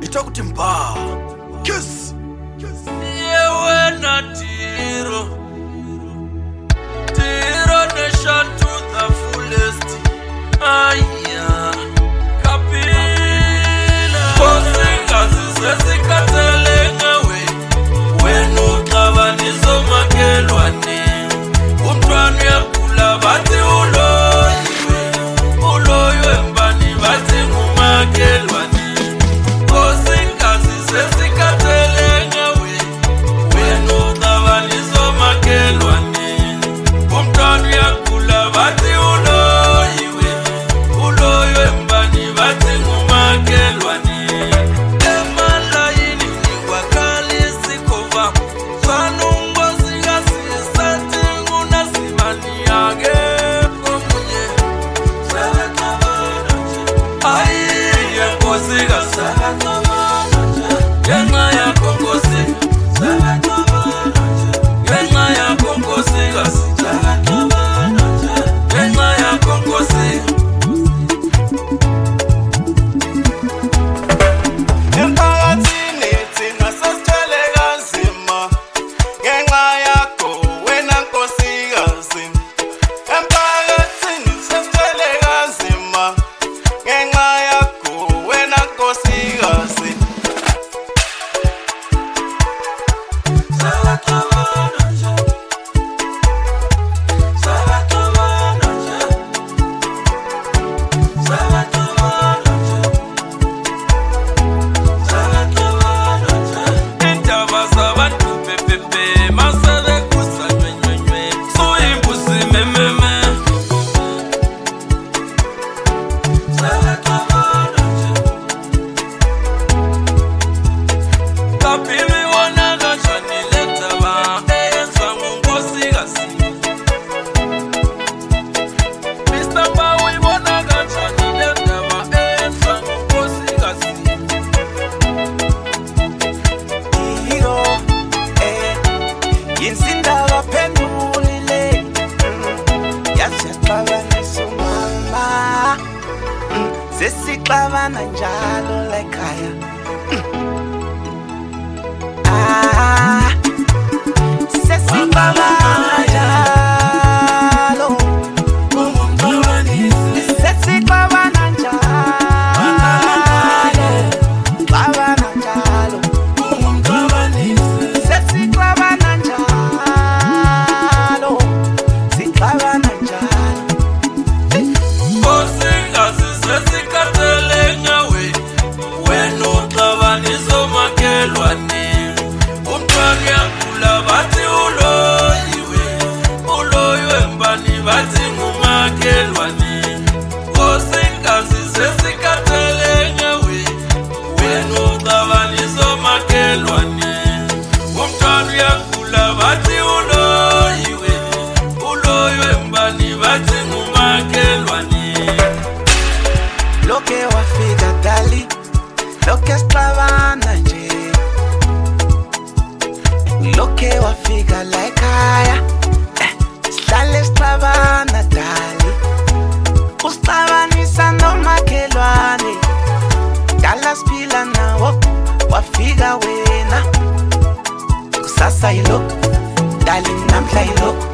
itakuthi mba kiss yewena Tiro nation to the fullest. Aya kapila kosingazi sesikhathele ngawe wena uxabaniso makelwane umntwana uyagula bathi uloyiwe mbani bathi ngumakelwane kosingazi sesikhathele ngawe wena uxabaniso makelwane umntwana uyagula bathi uloyiwe mbani bathi ngumakelwane emalayini niwakhalisikova fanungozikazi sathi ngunasimani akekho munye ayiye nkosikazi ngenxa yakho nkosi ngenxa yakho nkosikazi ngenxa yakho nkosi emphakathini thina sesithwele kanzima ngenxa yakho wena nkosikazi. Emphakathini sesithwele kanzima ngenxa yakho wena nkosikazi. Indaba zabantu pepepe masebe kusanywenywe suyimbuzi mememe kapimi wona kanjani le ndaba eyenziwa ngunkosikazi Mr. Mba uyibona kanjani le ndaba eyenziwa ngunkosikazi Tiro, yinsinda phendulile yasixabanisa umama sesixabana njalo lekhaya sesixabana njalo sesixabana njalo xabana njalo sesixabana njalo sixabana njalo Nkosikazi sesikhathele ngawe wena uxabaniso makelwane umntwana uyagula bathi uloyiwe mbani bathi ngumakelwane Nkosikazi sesikhathele ngawe wena uxabaniso makelwane umntwana uyagula bathi uloyiwe mbani bathi ngumakelwane Loke wafika dali loke sixabana nje loke wafika la ekhaya sihlale sixabana dali usixabanisa nomakhelwane dala siphila nawo wafika wena kusasa yilokhu dali namhla yilokhu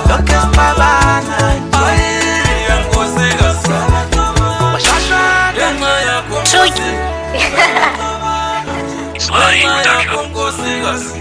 loke sixabana nje ayiye nkosikazi washashada ngenxa yakho nkosi ngenxa yakho nkosikazi